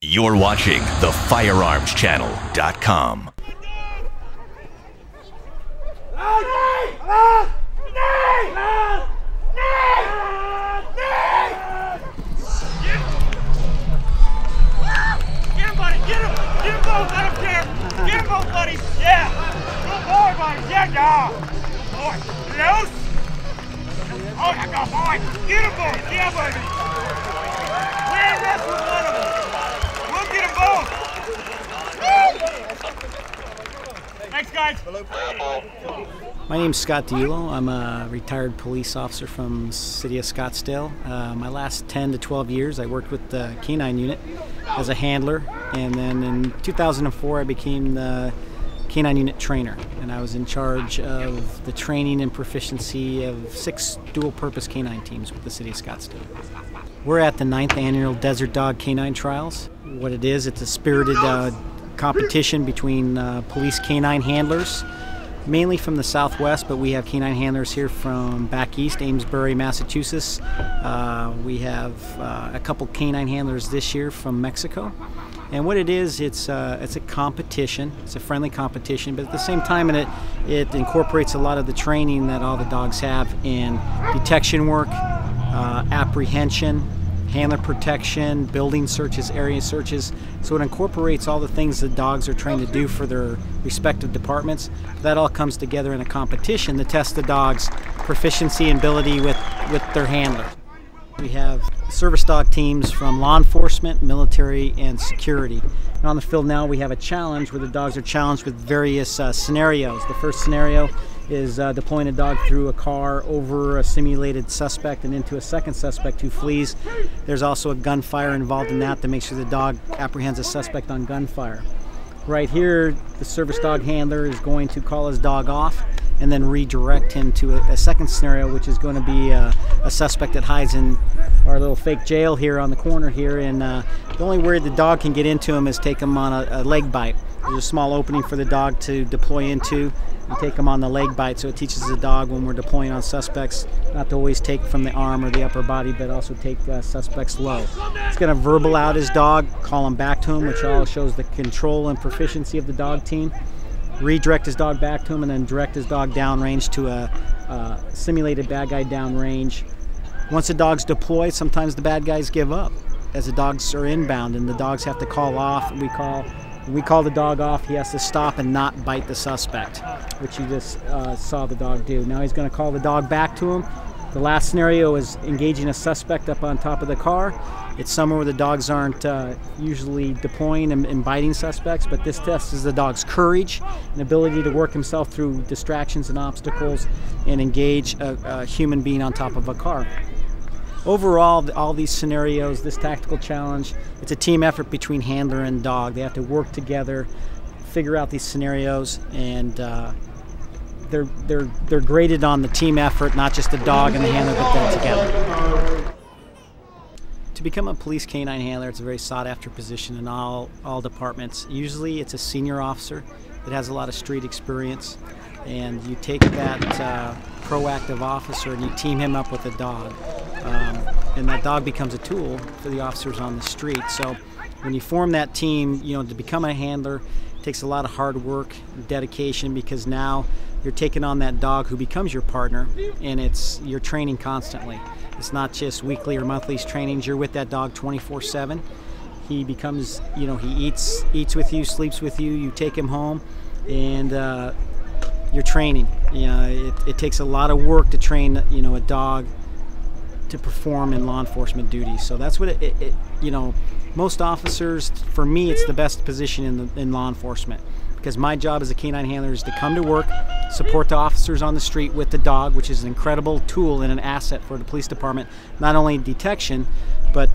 You're watching the firearmschannel.com. Get him, buddy! Get him! Get him both! I don't care! Get him both, buddy! Yeah! Good boy, buddy! Yeah, yeah! Good boy! Loose! Oh, yeah, go, boy! Get him both! Yeah, buddy! We're wrestling one of them! We'll get them both! Thanks, guys! My name's Scott DiIullo. I'm a retired police officer from the city of Scottsdale. My last 10 to 12 years I worked with the K-9 unit as a handler, and then in 2004 I became the K-9 unit trainer, and I was in charge of the training and proficiency of 6 dual-purpose K-9 teams with the city of Scottsdale. We're at the 9th annual Desert Dog K-9 Trials. What it is, it's a spirited competition between police K-9 handlers, mainly from the Southwest, but we have K-9 handlers here from back east, Amesbury, Massachusetts. We have a couple K-9 handlers this year from Mexico. And what it is, it's a competition. It's a friendly competition, but at the same time, it incorporates a lot of the training that all the dogs have in detection work, apprehension, handler protection, building searches, area searches. So it incorporates all the things the dogs are trained to do for their respective departments. That all comes together in a competition to test the dog's proficiency and ability with their handler. We have service dog teams from law enforcement, military, and security. And on the field now we have a challenge where the dogs are challenged with various scenarios. The first scenario is deploying a dog through a car over a simulated suspect and into a second suspect who flees. There's also a gunfire involved in that to make sure the dog apprehends a suspect on gunfire. Right here, the service dog handler is going to call his dog off and then redirect him to a second scenario, which is going to be a suspect that hides in our little fake jail here on the corner here, and the only way the dog can get into him is take him on a leg bite. There's a small opening for the dog to deploy into and take him on the leg bite, so it teaches the dog when we're deploying on suspects not to always take from the arm or the upper body, but also take suspects low. It's going to verbal out his dog, call him back to him, which all shows the control and proficiency of the dog team. Redirect his dog back to him, and then direct his dog downrange to a simulated bad guy downrange. Once the dog's deployed, sometimes the bad guys give up as the dogs are inbound, and the dogs have to call off. We call the dog off. He has to stop and not bite the suspect, which you just saw the dog do. Now he's going to call the dog back to him. The last scenario is engaging a suspect up on top of the car. It's somewhere where the dogs aren't usually deploying and biting suspects, but this tests the dog's courage and ability to work himself through distractions and obstacles and engage a human being on top of a car. Overall, all these scenarios, this tactical challenge, it's a team effort between handler and dog. They have to work together, figure out these scenarios, and they're graded on the team effort, not just the dog and the handler, but them together. To become a police K-9 handler, it's a very sought-after position in all departments. Usually it's a senior officer that has a lot of street experience, and you take that proactive officer and you team him up with a dog. And that dog becomes a tool for the officers on the street. So when you form that team, to become a handler, it takes a lot of hard work and dedication, because now you're taking on that dog who becomes your partner, and you're training constantly. It's not just weekly or monthly trainings. You're with that dog 24/7. He becomes, he eats with you, sleeps with you. You take him home, and you're training. It takes a lot of work to train, a dog to perform in law enforcement duties. So that's what most officers, for me, it's the best position in law enforcement, because my job as a K-9 handler is to come to work, support the officers on the street with the dog, which is an incredible tool and an asset for the police department, not only detection, but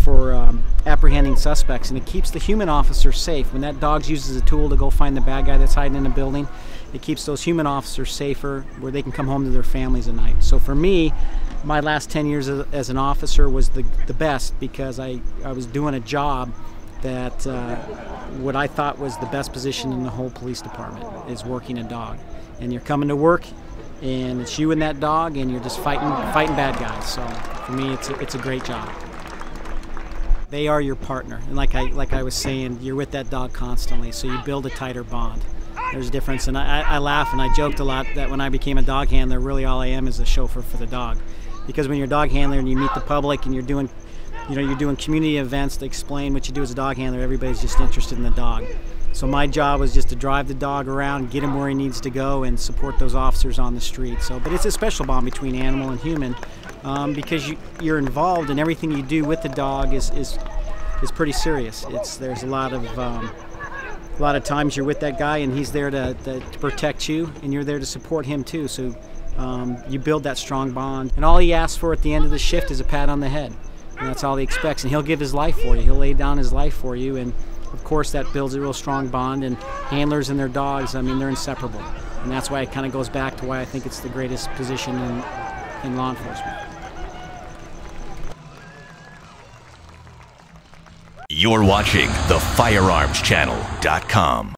for apprehending suspects. And it keeps the human officer safe. When that dog uses a tool to go find the bad guy that's hiding in a building, it keeps those human officers safer, where they can come home to their families at night. So for me, my last 10 years as an officer was the best, because I was doing a job that what I thought was the best position in the whole police department, is working a dog. And you're coming to work, and it's you and that dog, and you're just fighting bad guys. So for me, it's a great job. They are your partner, and like I was saying, you're with that dog constantly, so you build a tighter bond. There's a difference, and I laugh and I joked a lot that when I became a dog handler, really all I am is a chauffeur for the dog. Because when you're a dog handler and you meet the public and you're doing community events to explain what you do as a dog handler, everybody's just interested in the dog. So my job was just to drive the dog around, get him where he needs to go, and support those officers on the street. But it's a special bond between animal and human, because you're involved, and everything you do with the dog is pretty serious. There's a lot of times you're with that guy and he's there to protect you, and you're there to support him too. So you build that strong bond, and all he asks for at the end of the shift is a pat on the head, and that's all he expects. And he'll give his life for you. He'll lay down his life for you, and of course that builds a real strong bond. And handlers and their dogs, I mean, they're inseparable, and that's why it kind of goes back to why I think it's the greatest position in law enforcement. You're watching the FirearmsChannel.com.